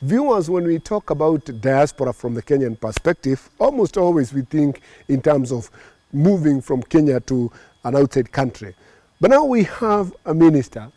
Viewers, when we talk about diaspora from the Kenyan perspective, almost always we think in terms of moving from Kenya to an outside country. But now we have a minister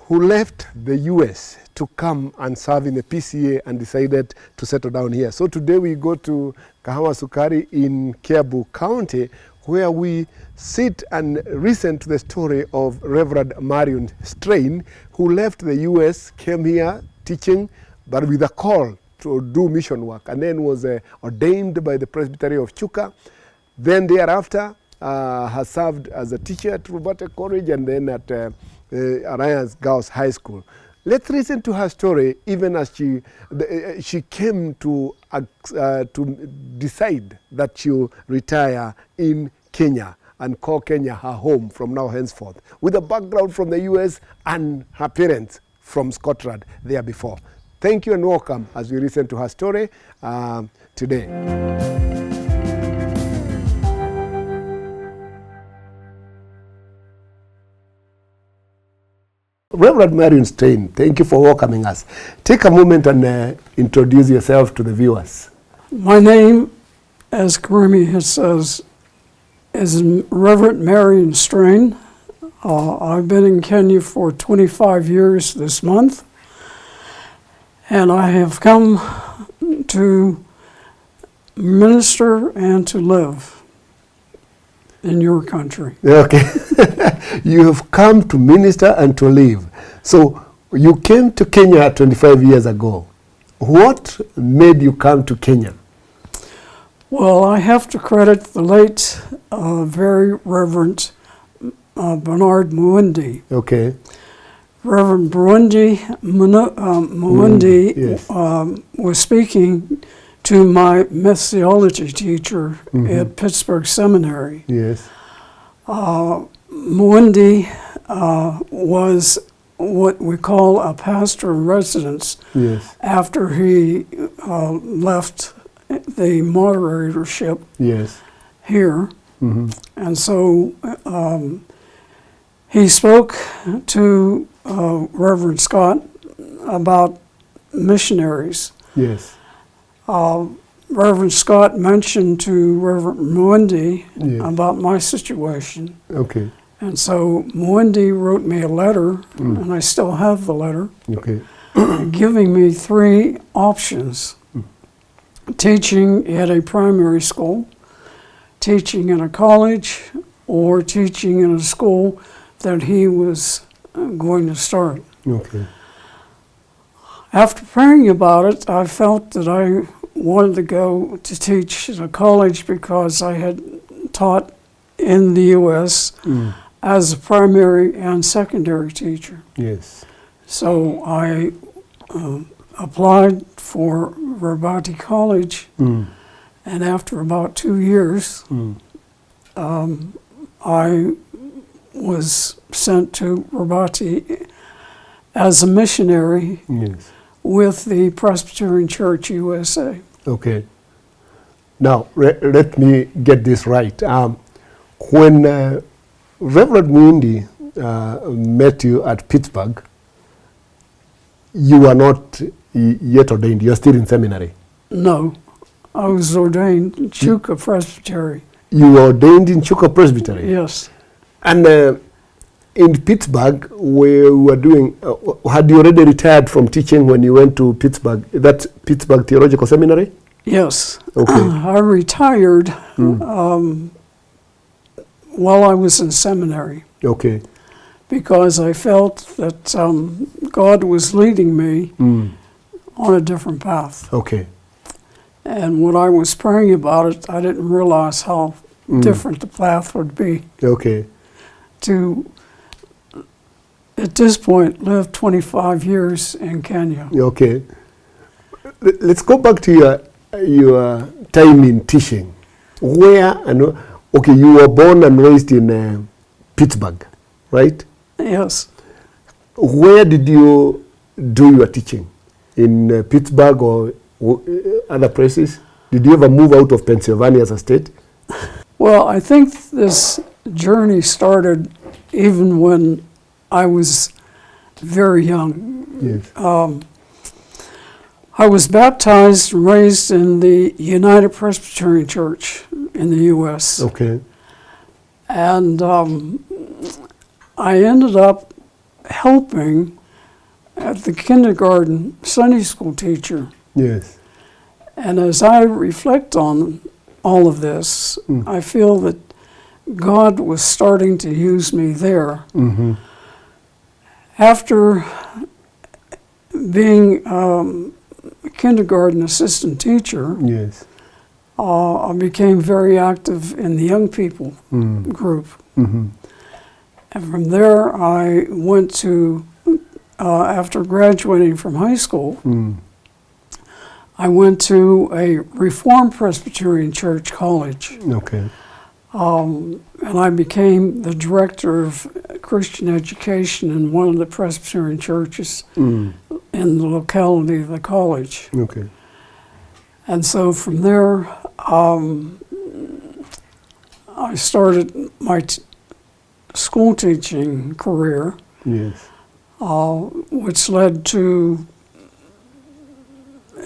who left the US to come and serve in the PCA and decided to settle down here. So today we go to Kahawa Sukari in Kiambu County, where we sit and listen to the story of Rev Marion Strain, who left the US, came here teaching, but with a call to do mission work, and then was ordained by the Presbytery of Chuka. Then thereafter has served as a teacher at Roberta College and then at Alliance Girls High School. Let's listen to her story, even as she came to decide that she'll retire in Kenya and call Kenya her home from now henceforth, with a background from the US and her parents from Scotland there before. Thank you and welcome as we listen to her story today. Rev Marion Strain, thank you for welcoming us. Take a moment and introduce yourself to the viewers. My name, as Karimi says, is Rev Marion Strain. I've been in Kenya for 25 years this month, and I have come to minister and to live in your country. Okay. You have come to minister and to live. So you came to Kenya 25 years ago. What made you come to Kenya? Well, I have to credit the late, very Reverend Bernard Muindi. Okay. Reverend Muindi Yes. Was speaking to my missiology teacher at Pittsburgh Seminary. Yes. Muindi was what we call a pastor in residence. Yes. After he left the moderatorship. Yes. Here. And so he spoke to Reverend Scott about missionaries. Yes. Reverend Scott mentioned to Reverend Muindi Yes. about my situation. Okay. And so Muindi wrote me a letter, and I still have the letter, Okay. giving me 3 options. Teaching at a primary school, teaching in a college, or teaching in a school that he was going to start. Okay. After praying about it, I felt that I wanted to go to teach at a college because I had taught in the U.S. As a primary and secondary teacher. Yes. So I applied for Rabati College, and after about 2 years, I was sent to Rabati as a missionary. Yes. With the Presbyterian Church USA. Okay. Now, let me get this right. When Reverend Muindi met you at Pittsburgh, you were not yet ordained. You're still in seminary. No, I was ordained in Chuka Presbytery. You were ordained in Chuka Presbytery? Yes. And in Pittsburgh, where you were doing, had you already retired from teaching when you went to Pittsburgh, that Pittsburgh Theological Seminary? Yes. Okay. I retired while I was in seminary. Okay. Because I felt that God was leading me on a different path. Okay. And when I was praying about it, I didn't realize how different the path would be. Okay. To, at this point, live 25 years in Kenya. Okay. Let's go back to your time in teaching. Where and okay, you were born and raised in Pittsburgh, right? Yes. Where did you do your teaching? In Pittsburgh or other places? Did you ever move out of Pennsylvania as a state? Well, I think this journey started even when I was very young. Yes. I was baptized and raised in the United Presbyterian Church in the U.S. Okay. And I ended up helping at the kindergarten Sunday school teacher. Yes. And as I reflect on all of this, I feel that God was starting to use me there. Mm-hmm. After being a kindergarten assistant teacher, Yes. I became very active in the young people group. Mm-hmm. And from there, I went to, after graduating from high school, I went to a Reformed Presbyterian Church college. Okay. And I became the director of Christian education in one of the Presbyterian churches in the locality of the college. Okay. And so from there, I started my school teaching career, Yes. which led to,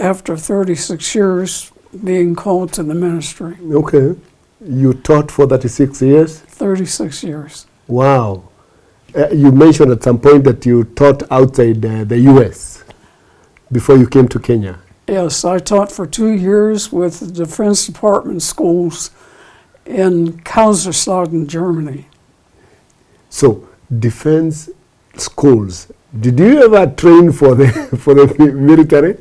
after 36 years, being called to the ministry. Okay. You taught for 36 years? 36 years. Wow. You mentioned at some point that you taught outside the U.S. before you came to Kenya. Yes, I taught for 2 years with the Defense Department schools in Kaiserslautern, Germany. So, defense schools. Did you ever train for the military?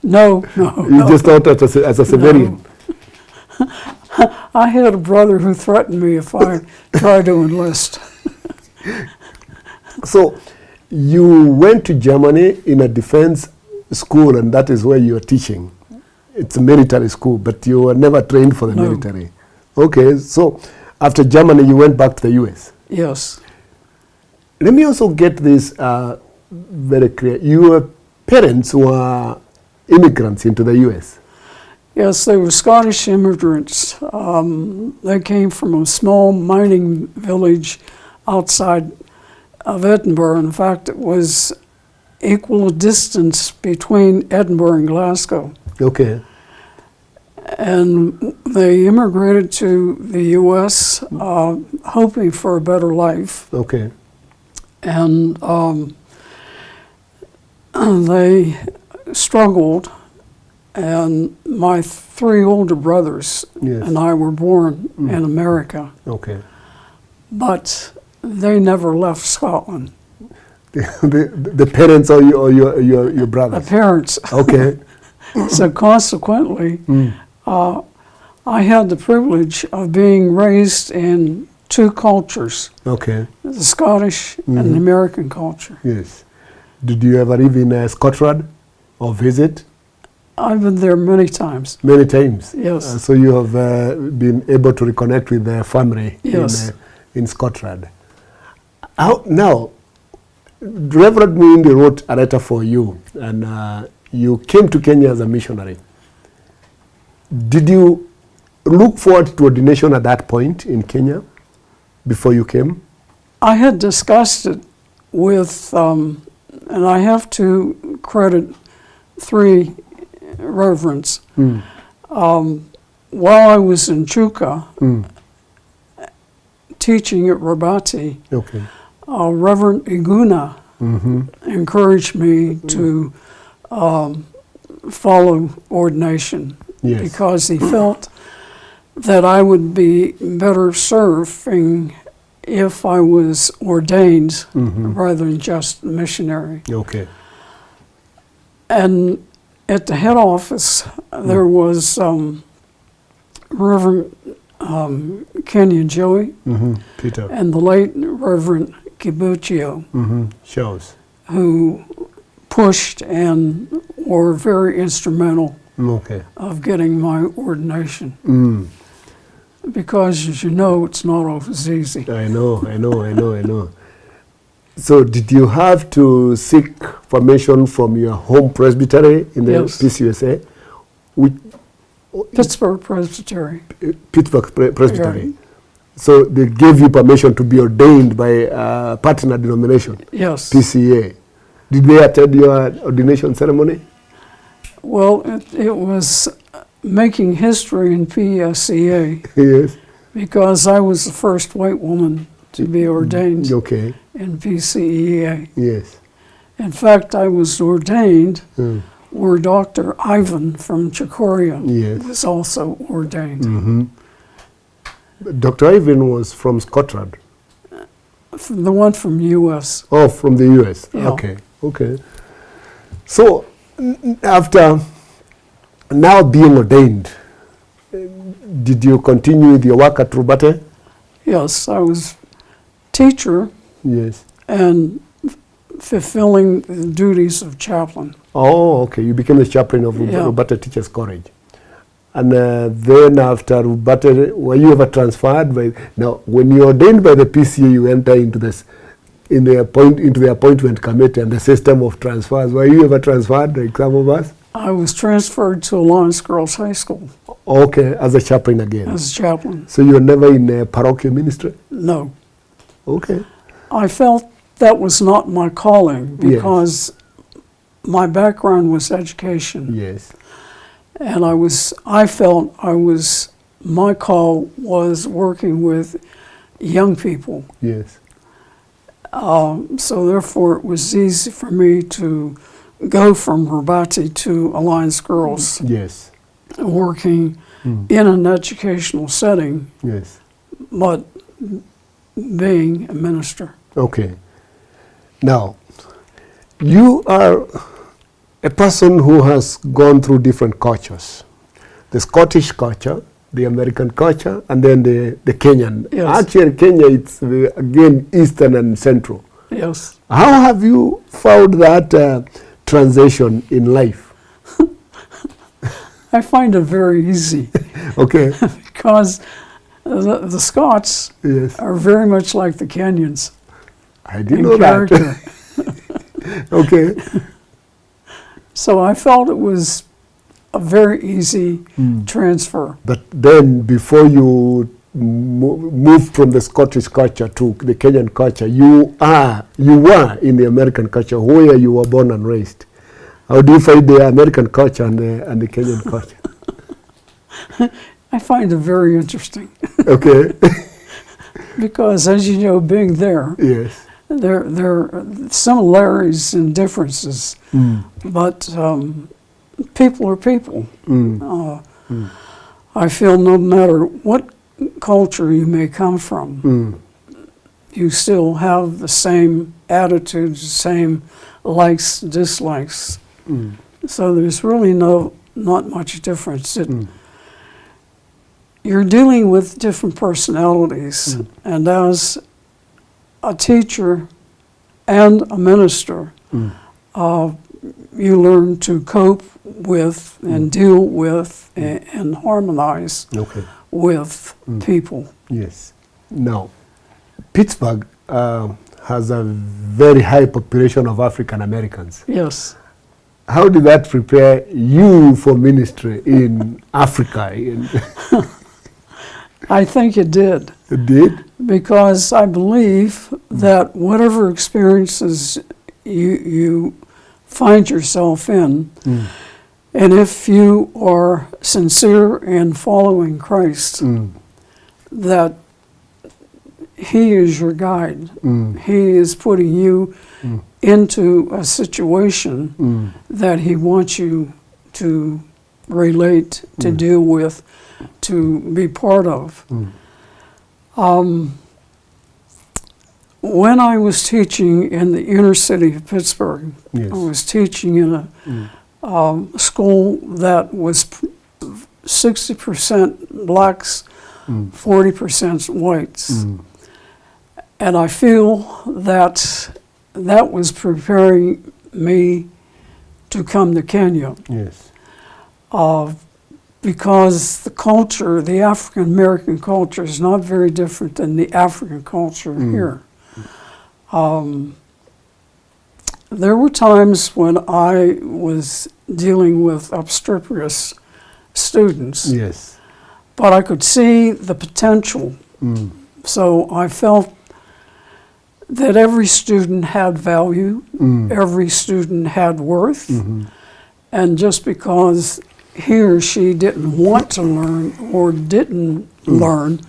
No. You just taught as a civilian? No. I had a brother who threatened me if I tried to enlist. So, you went to Germany in a defense school, and that is where you are teaching. It's a military school, but you were never trained for the No. military. Okay, so after Germany, you went back to the U.S. Yes. Let me also get this very clear. Your parents were immigrants into the U.S. Yes, they were Scottish immigrants. They came from a small mining village outside of Edinburgh. In fact, it was equal distance between Edinburgh and Glasgow. Okay. And they immigrated to the U.S. Hoping for a better life. Okay. And they struggled, and my 3 older brothers Yes. and I were born in America, Okay. but they never left Scotland. The parents or your The brothers? parents. Okay. So consequently, I had the privilege of being raised in 2 cultures, Okay. the Scottish and the American culture. Yes. Did you ever live in Scotland or visit? I've been there many times. Many times. Yes. So you have been able to reconnect with the family Yes. in Scotland. Now, Reverend Muindi wrote a letter for you, and you came to Kenya as a missionary. Did you look forward to ordination at that point in Kenya before you came? I had discussed it with, and I have to credit 3 reverends. While I was in Chuka, teaching at Rabati, Okay. Reverend Iguna encouraged me to follow ordination. Yes. Because he felt that I would be better serving if I was ordained rather than just missionary. Okay. And at the head office, there was Reverend Kenyon Joey Peter. and the late Reverend Kibuchio, Shows. who pushed and were very instrumental Okay. of getting my ordination. Because, as you know, it's not always easy. I know. So did you have to seek permission from your home presbytery in the Yes. PCUSA? Which, Pittsburgh Presbytery. Pittsburgh Presbytery. Right. So they gave you permission to be ordained by a partner denomination, Yes. PCA. Did they attend your ordination ceremony? Well, it was making history in PSEA Yes. because I was the first white woman to be ordained Okay. in PCEA. Yes. In fact, I was ordained where Dr. Ivan from Chocoria Yes. was also ordained. Mm-hmm. Dr. Ivan was from Scotland. The one from the U.S. Oh, from the U.S. Yeah. Okay. Okay. So, after now being ordained, did you continue with your work at Rubate? Yes, I was teacher Yes. and fulfilling the duties of chaplain. Oh, okay. You became the chaplain of Yeah. Rubate Teachers College. And then after Rubate, were you ever transferred by... Now, when you ordained by the PCA, you enter into this, into the appointment committee and the system of transfers. Were you ever transferred, like some of us? I was transferred to Alliance Girls High School Okay, as a chaplain again. as chaplain. So you were never in parochial ministry? No. Okay. I felt that was not my calling because my background was education. Yes. And I felt my call was working with young people. Yes. So therefore it was easy for me to go from Rubate to Alliance Girls, Yes. working in an educational setting, Yes. but being a minister. Okay. Now, you are a person who has gone through different cultures. The Scottish culture, the American culture, and then the Kenyan. Yes. Actually, Kenya, it's again Eastern and Central. Yes. How have you found that transition in life? I find it very easy Okay. because the Scots Yes. are very much like the Kenyans I didn't in know character. that. Okay. So I felt it was a very easy transfer. But then, before you moved from the Scottish culture to the Kenyan culture, you were in the American culture, where you were born and raised. How do you find the American culture and the Kenyan culture? I find it very interesting Okay. because, as you know, being there, Yes. there are similarities and differences, but people are people. I feel no matter what culture you may come from, you still have the same attitudes, the same likes, dislikes. So there's really not much difference. You're dealing with different personalities, and as a teacher and a minister, you learn to cope with and deal with and harmonize with people. Yes. Now, Pittsburgh has a very high population of African Americans. Yes. How did that prepare you for ministry in Africa? I think it did. It did? Because I believe that whatever experiences you find yourself in, and if you are sincere in following Christ, that He is your guide. He is putting you into a situation that He wants you to relate, to deal with, to be part of. When I was teaching in the inner city of Pittsburgh, I was teaching in a school that was 60% blacks, 40% whites. And I feel that that was preparing me to come to Kenya. Yes. Because the culture, the African American culture, is not very different than the African culture here. There were times when I was dealing with obstreperous students, Yes. but I could see the potential. So I felt that every student had value, every student had worth, And just because he or she didn't want to learn or didn't learn,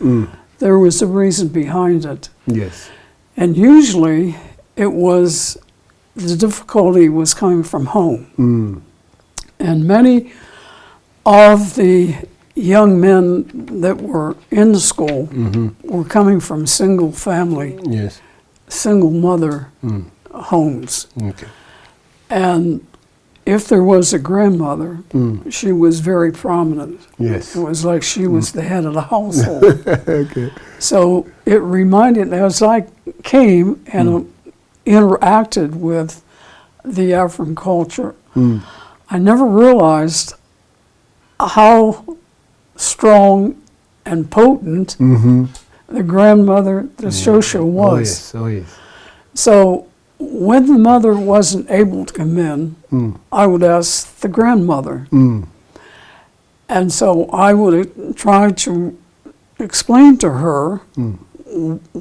there was a reason behind it. Yes. And usually it was, the difficulty was coming from home. And many of the young men that were in the school were coming from single family, Yes. single mother homes. Okay. And if there was a grandmother, she was very prominent. Yes. It was like she was the head of the household. Okay. So it reminded, as I came and interacted with the African culture, I never realized how strong and potent the grandmother, the shosho, was. Oh, yes. So when the mother wasn't able to come in, I would ask the grandmother. And so I would try to explain to her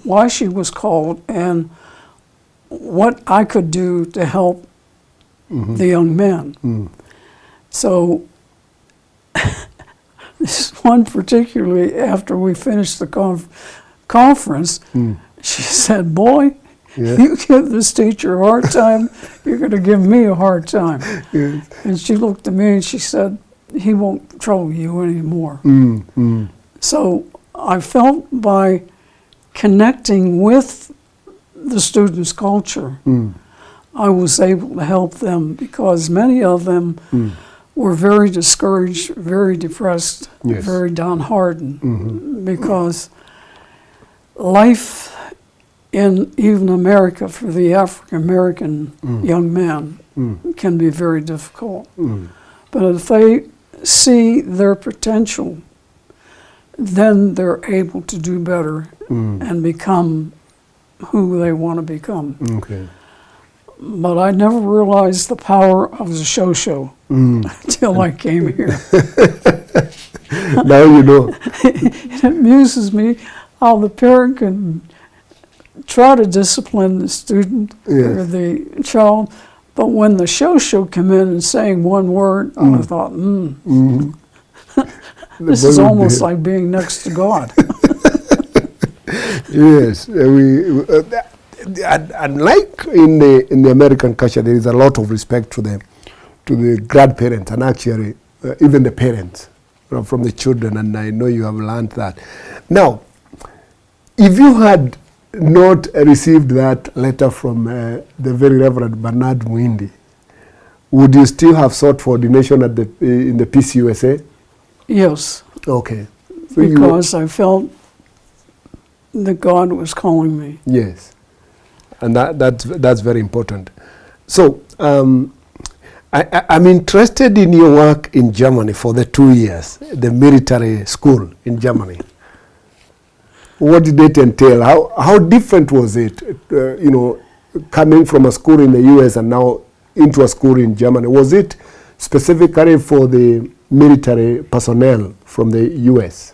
why she was called and what I could do to help the young man. So this one particularly, after we finished the conference, she said, "Boy, you give this teacher a hard time, you're going to give me a hard time." Yes. And she looked at me and she said, "He won't trouble you anymore." So I felt by connecting with the students' culture, I was able to help them, because many of them were very discouraged, very depressed, Yes. very downhearted, because life in even America for the African American young man can be very difficult. But if they see their potential, then they're able to do better and become who they want to become. Okay. But I never realized the power of the shosho until I came here. Now you know. It amuses me how the parent can try to discipline the student or the child, but when the shosho come in and saying one word, I thought, this is almost like being next to God. Yes, unlike in the American culture, there is a lot of respect to the grandparents and actually even the parents from the children, and I know you have learned that. Now, if you had not received that letter from the very Reverend Bernard Muindi, would you still have sought for ordination at in the PCUSA? Yes. Okay. So because I felt that God was calling me. Yes, and that's very important. So I'm interested in your work in Germany for the 2 years, the military school in Germany. What did it entail? How different was it, coming from a school in the US and now into a school in Germany? Was it specifically for the military personnel from the US?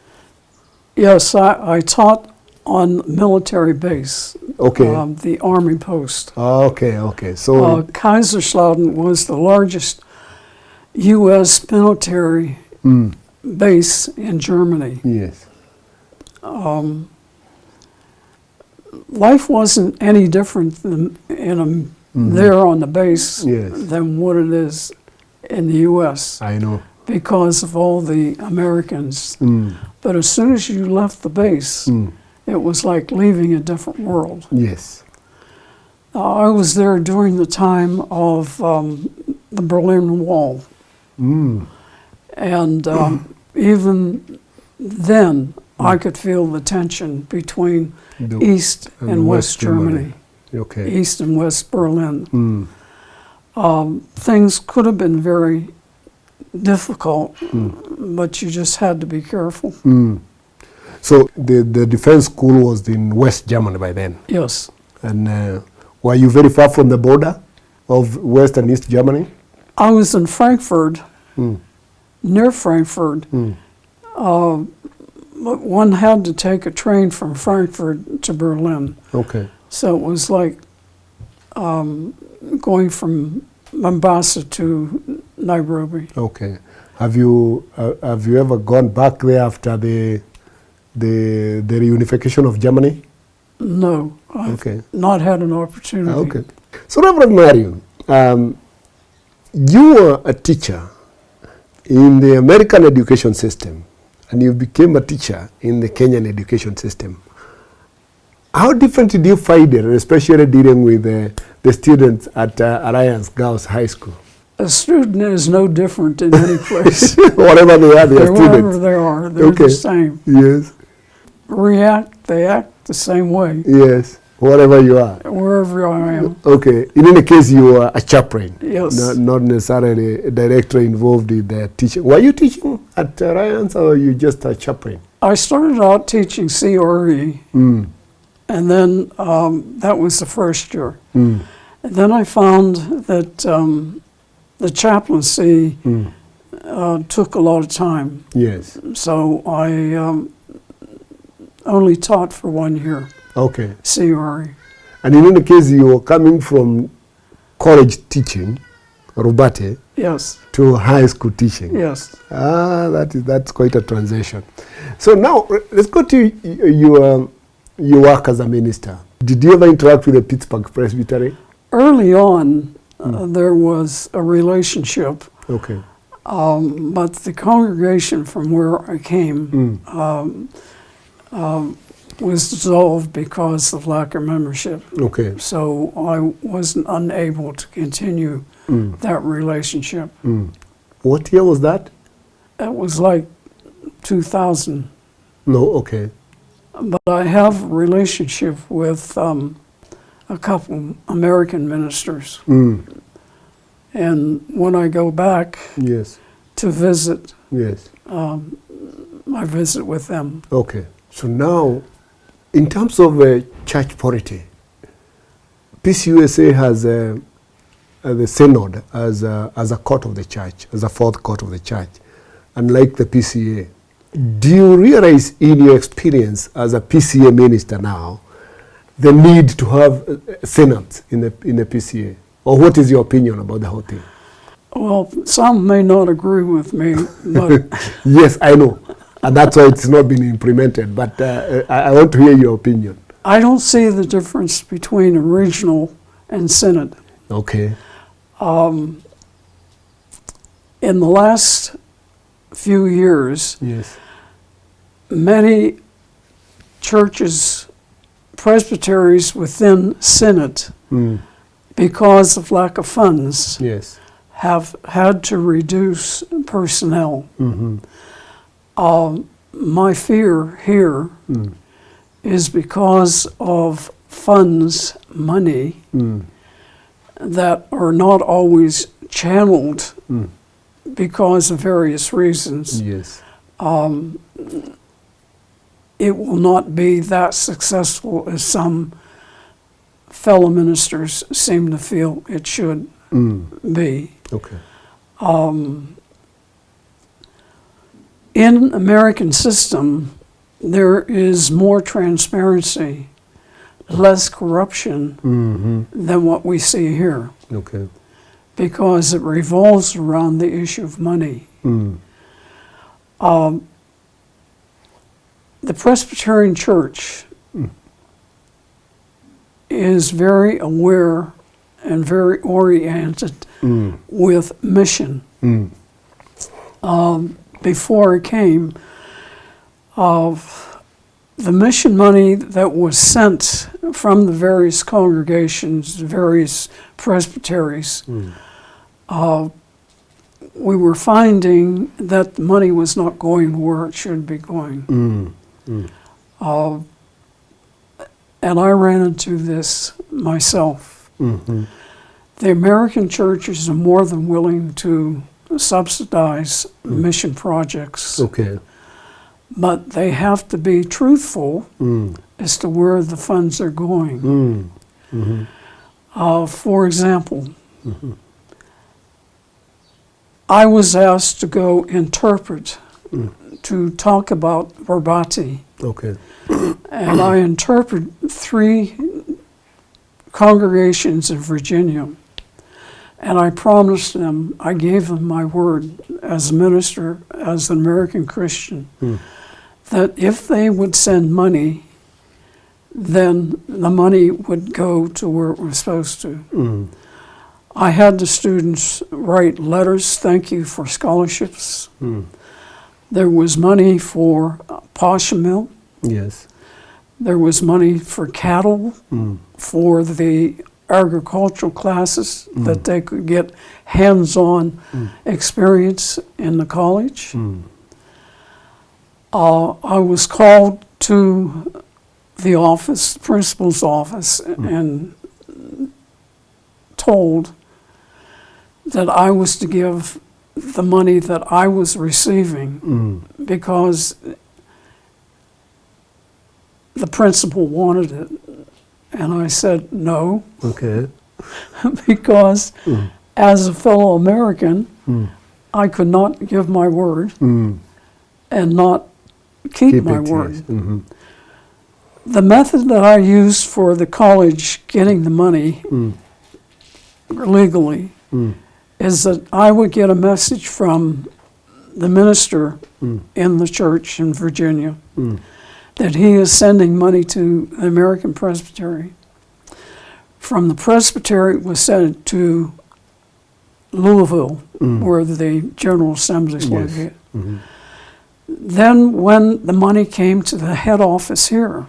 Yes, I taught on military base, Okay. the Army post. Okay. So Kaiserslautern was the largest U.S. military base in Germany. yes. Life wasn't any different than there on the base Yes. than what it is in the U.S. I know. because of all the Americans. But as soon as you left the base, it was like leaving a different world. Yes. I was there during the time of the Berlin Wall. And even then, I could feel the tension between East and West Germany. Okay. East and West Berlin. Things could have been very difficult, but you just had to be careful. So the defense school was in West Germany by then? Yes. And were you very far from the border of West and East Germany? I was in Frankfurt, near Frankfurt. But one had to take a train from Frankfurt to Berlin. Okay. So it was like going from Mombasa to Nairobi. Okay. Have you ever gone back there after the reunification of Germany? No, I've Okay. not had an opportunity. Okay. So, Reverend Marion, you were a teacher in the American education system, and you became a teacher in the Kenyan education system. How different did you find it, especially dealing with the students at Alliance Girls High School? A student is no different in any place. Whatever they are, they are Wherever students. they are, they're Okay. the same. Yes, They act the same way, yes, whatever you are. wherever I am. Okay, in any case, you are a chaplain. Yes. Not necessarily a director involved in the teaching. Were you teaching at Alliance, or are you just a chaplain? I started out teaching CRE, Mm. and then that was the first year. Mm. And then I found that the chaplaincy took a lot of time. Yes. So I only taught for 1 year, Okay. CRE. And in any case, you were coming from college teaching, Rubate, Yes, to high school teaching. yes. That's quite a transition. So now let's go to your work as a minister. Did you ever interact with the Pittsburgh Presbytery? Early on, there was a relationship, Okay. but the congregation from where I came was dissolved because of lack of membership. Okay. So I wasn't unable to continue that relationship. What year was that? It was like 2000. No. Okay. But I have a relationship with a couple American ministers. And when I go back Yes. to visit, Yes. I visit with them. Okay. So now, in terms of church polity, PCUSA has the synod as a court of the church, as a fourth court of the church, unlike the PCA. Do you realize in your experience as a PCA minister now the need to have synods in the PCA? Or what is your opinion about the whole thing? Well, some may not agree with me, but Yes, I know. And that's why it's not been implemented. But I want to hear your opinion. I don't see the difference between a regional and synod. Okay. In the last few years, Yes. many churches, presbyteries within synod, because of lack of funds, Yes. have had to reduce personnel. My fear here is because of funds, money, that are not always channeled because of various reasons. Yes. It will not be that successful as some fellow ministers seem to feel it should be. Okay. In American system, there is more transparency, less corruption than what we see here, Okay. because it revolves around the issue of money. The Presbyterian Church is very aware and very oriented with mission. Before I came, the mission money that was sent from the various congregations, various presbyteries, we were finding that the money was not going where it should be going. And I ran into this myself. The American churches are more than willing to subsidize mission projects, Okay. but they have to be truthful as to where the funds are going. For example, I was asked to go interpret, to talk about Verbati, Okay. and I interpret 3 congregations in Virginia. And I promised them, I gave them my word as a minister, as an American Christian, that if they would send money, then the money would go to where it was supposed to. I had the students write letters, thank you for scholarships. There was money for pasture mill. Yes. There was money for cattle, for the agricultural classes that they could get hands-on experience in the college. I was called to the office, the principal's office, and told that I was to give the money that I was receiving because the principal wanted it. And I said no. Okay. Because as a fellow American, I could not give my word and not keep my word. Yes. The method that I used for the college getting the money legally is that I would get a message from the minister in the church in Virginia that he is sending money to the American Presbytery. From the Presbytery, it was sent to Louisville, where the General Assembly's located. Then when the money came to the head office here,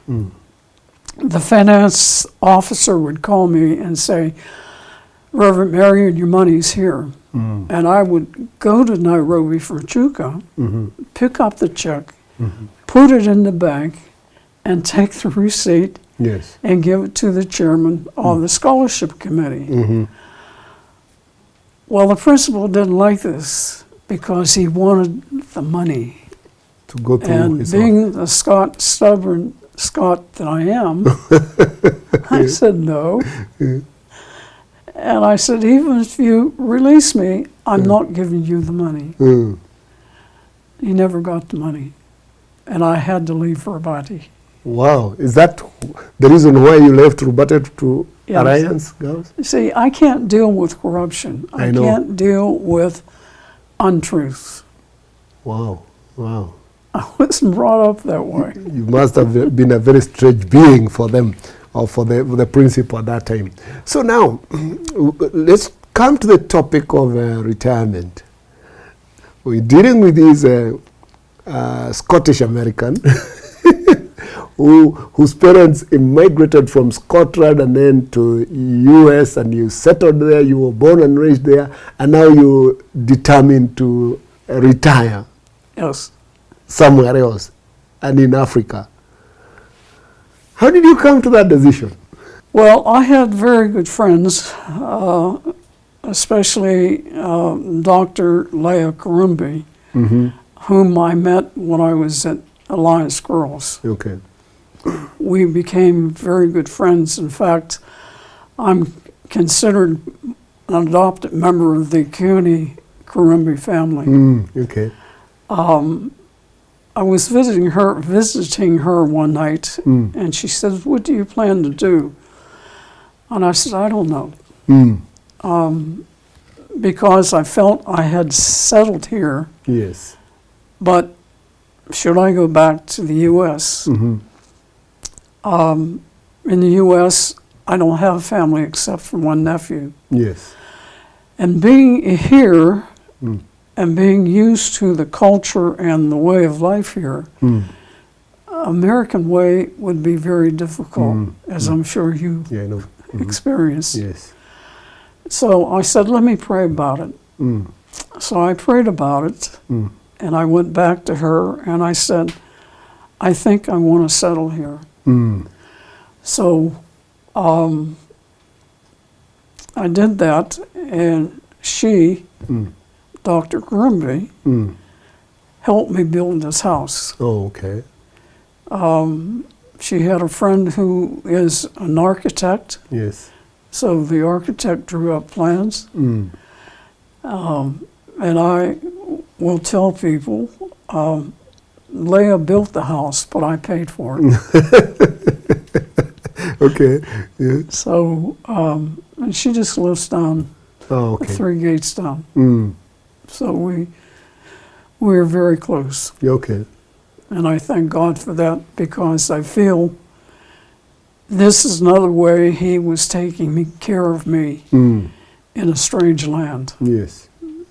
the finance officer would call me and say, Reverend Marion, your money's here. And I would go to Nairobi for Chuka, pick up the check, put it in the bank, and take the receipt and give it to the chairman of the scholarship committee. Well, the principal didn't like this because he wanted the money. To go through and his being the stubborn Scot that I am, I said no. And I said, even if you release me, I'm not giving you the money. He never got the money. And I had to leave Rabati. Wow. Is that the reason why you left Rabati to Alliance Girls? See, I can't deal with corruption. I can't deal with untruth. Wow. Wow. I wasn't brought up that way. You must have been a very strange being for them, or for the principal at that time. So now, let's come to the topic of retirement. We're dealing with this Scottish American whose parents immigrated from Scotland and then to US, and you settled there, you were born and raised there, and now you're determined to retire. Yes. Somewhere else, and in Africa. How did you come to that decision? Well, I had very good friends, especially Dr. Leah Karumbi, whom I met when I was at Alliance Girls. Okay. We became very good friends. In fact, I'm considered an adopted member of the CUNY Karumbi family. Okay. I was visiting her one night, and she said, "What do you plan to do?" And I said, "I don't know," because I felt I had settled here. Yes. But should I go back to the U.S.? In the U.S., I don't have family except for one nephew. Yes. And being here. And being used to the culture and the way of life here, American way would be very difficult, as I'm sure you experienced. Yes. So I said, let me pray about it. So I prayed about it, and I went back to her, and I said, I think I want to settle here. So I did that, and she... Dr. Karumbi helped me build this house. Oh, okay. She had a friend who is an architect. Yes. So the architect drew up plans. And I will tell people, Leah built the house, but I paid for it. Okay. Yeah. So, and she just lives down Oh, okay. 3 gates down. Mm. So we're very close. Okay. And I thank God for that, because I feel this is another way he was taking care of me Mm. in a strange land. Yes,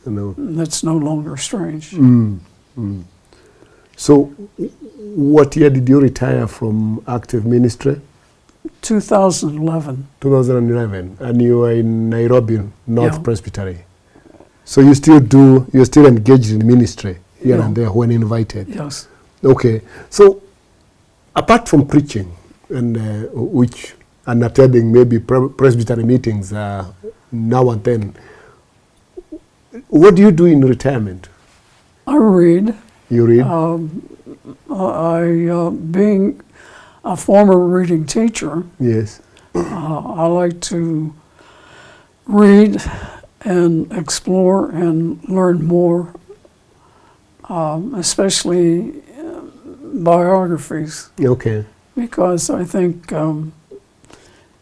I know. That's no longer strange. Mm. Mm. So, what year did you retire from active ministry? 2011. 2011, and you were in Nairobi North Yeah. Presbytery. So you're still engaged in ministry here Yeah. and there when invited. Yes. Okay. So, apart from preaching and and attending maybe presbytery meetings now and then, what do you do in retirement? I read. You read? Being a former reading teacher, Yes. I like to read and explore and learn more, especially biographies, Okay. because I think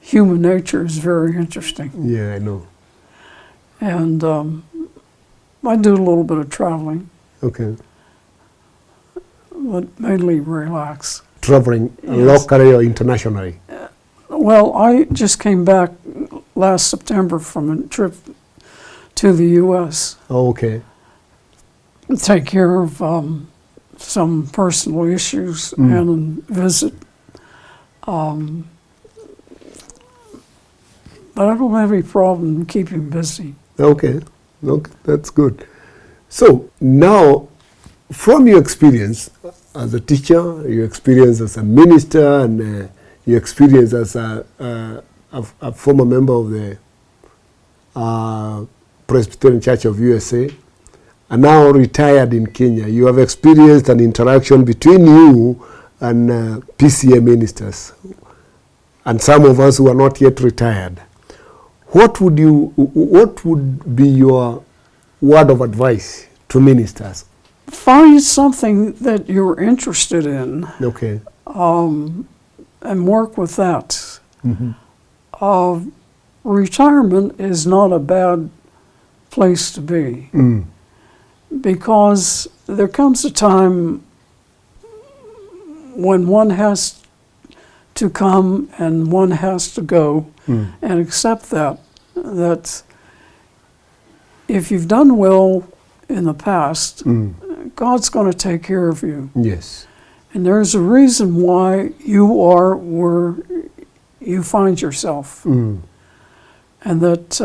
human nature is very interesting. Yeah, I know. And I do a little bit of traveling, Okay. but mainly relax. Traveling Yes. locally or internationally? Well, I just came back last September from a trip to the U.S. Oh, okay. take care of some personal issues and visit. But I don't have any problem keeping busy. Okay. Okay, that's good. So now, from your experience as a teacher, your experience as a minister, and your experience as a former member of the Presbyterian Church of USA, and now retired in Kenya, you have experienced an interaction between you and PCA ministers, and some of us who are not yet retired. What would be your word of advice to ministers? Find something that you're interested in Okay. and work with that. Mm-hmm. Retirement is not a bad place to be, because there comes a time when one has to come and one has to go, and accept that if you've done well in the past, God's going to take care of you. Yes. And there's a reason why you are where you find yourself. And that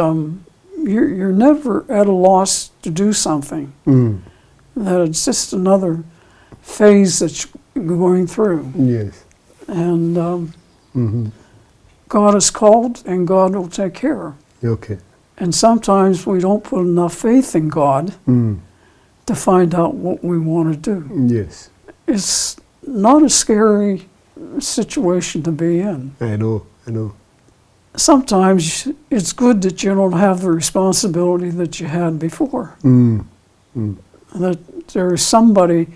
you're never at a loss to do something. That it's just another phase that you're going through. Yes. And God is called, and God will take care. Okay. And sometimes we don't put enough faith in God to find out what we want to do. Yes. It's not a scary situation to be in. I know. Sometimes it's good that you don't have the responsibility that you had before. That there is somebody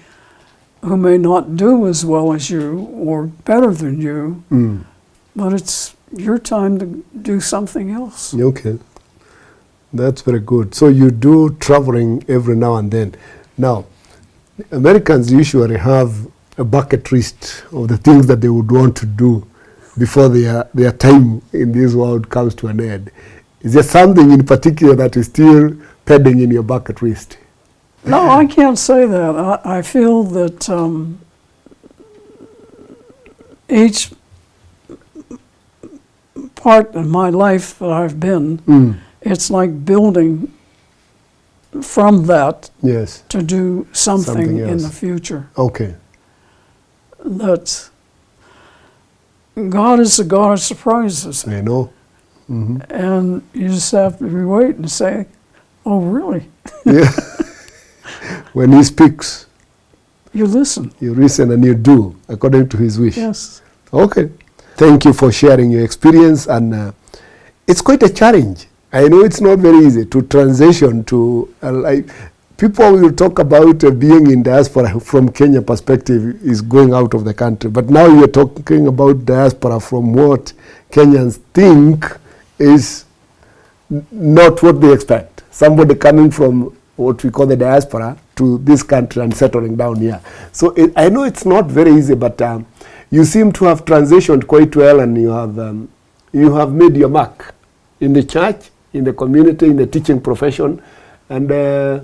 who may not do as well as you or better than you, but it's your time to do something else. Okay. That's very good. So you do traveling every now and then. Now, Americans usually have a bucket list of the things that they would want to do before their time in this world comes to an end. Is there something in particular that is still pending in your bucket list? No, I can't say that. I feel that each part of my life that I've been, it's like building from that Yes. to do something Something in else. the future. Okay. That God is a God of surprises. I know. And you just have to be waiting and say, oh, really? Yeah. When he speaks, You listen. you listen and you do according to his wish. Yes. Okay. Thank you for sharing your experience, and it's quite a challenge. I know it's not very easy to transition to people will talk about being in diaspora from Kenya perspective is going out of the country, but now you're talking about diaspora from what Kenyans think is not what they expect. Somebody coming from what we call the diaspora to this country and settling down here. So I know it's not very easy, but you seem to have transitioned quite well, and you have made your mark in the church, in the community, in the teaching profession, and I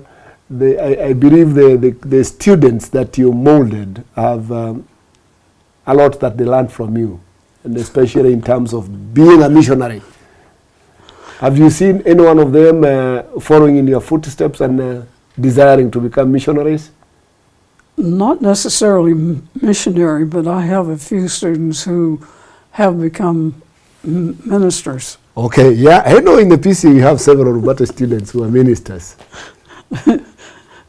believe the students that you molded have a lot that they learned from you, and especially in terms of being a missionary. Have you seen any one of them following in your footsteps and desiring to become missionaries? Not necessarily missionary, but I have a few students who have become ministers. Okay, yeah, I know in the PC you have several Roberta students who are ministers.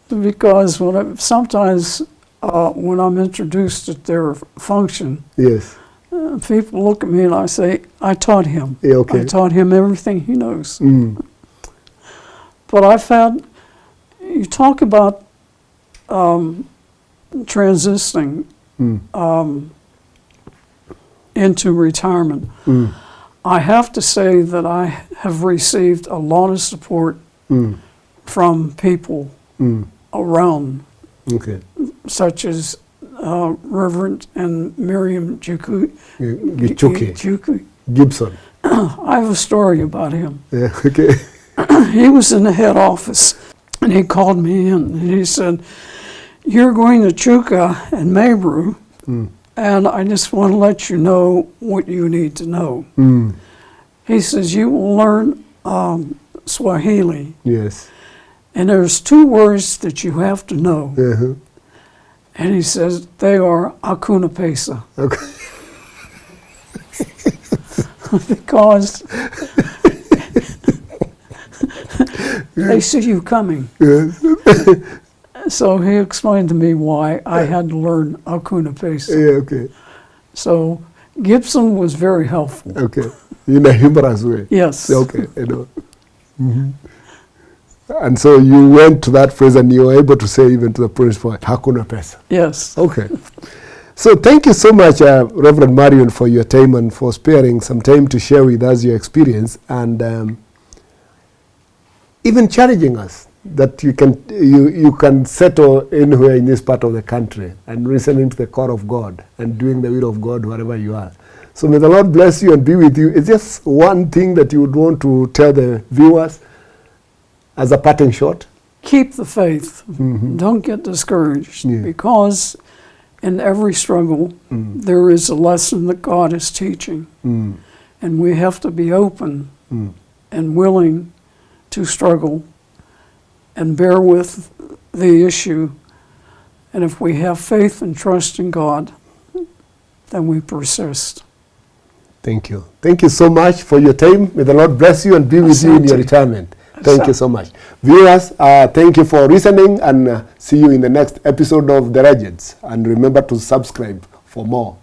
Because sometimes when I'm introduced at their function, yes, people look at me and I say, I taught him. Yeah, okay. I taught him everything he knows. Mm. But I found, you talk about transitioning into retirement. Mm. I have to say that I have received a lot of support from people around, Okay. such as Reverend and Marion Gichuki. Gibson. I have a story about him. Yeah, okay. He was in the head office, and he called me in, and he said, "You're going to Chuka and Mabru, and I just want to let you know what you need to know." Mm. He says, "You will learn Swahili, Yes. and there's 2 words that you have to know." Uh-huh. And he says, they are Hakuna Pesa. Okay. Because they see you coming. Yes. So he explained to me why I had to learn Hakuna Pesa. Yeah, okay. So Gibson was very helpful. Okay. In a humorous way. Yes. Okay, I know. Mm-hmm. And so you went to that phrase and you were able to say even to the principal, Hakuna Pesa. Yes. Okay. So thank you so much, Reverend Marion, for your time and for sparing some time to share with us your experience and even challenging us that you can settle anywhere in this part of the country and listening to the call of God and doing the will of God wherever you are. So may the Lord bless you and be with you. Is just one thing that you would want to tell the viewers as a parting shot? Keep the faith. Mm-hmm. Don't get discouraged, Yeah. because in every struggle, there is a lesson that God is teaching. Mm. And we have to be open and willing to struggle and bear with the issue. And if we have faith and trust in God, then we persist. Thank you. Thank you so much for your time. May the Lord bless you and be with you in your retirement. Thank you so much. Viewers, thank you for listening, and see you in the next episode of The Legends. And remember to subscribe for more.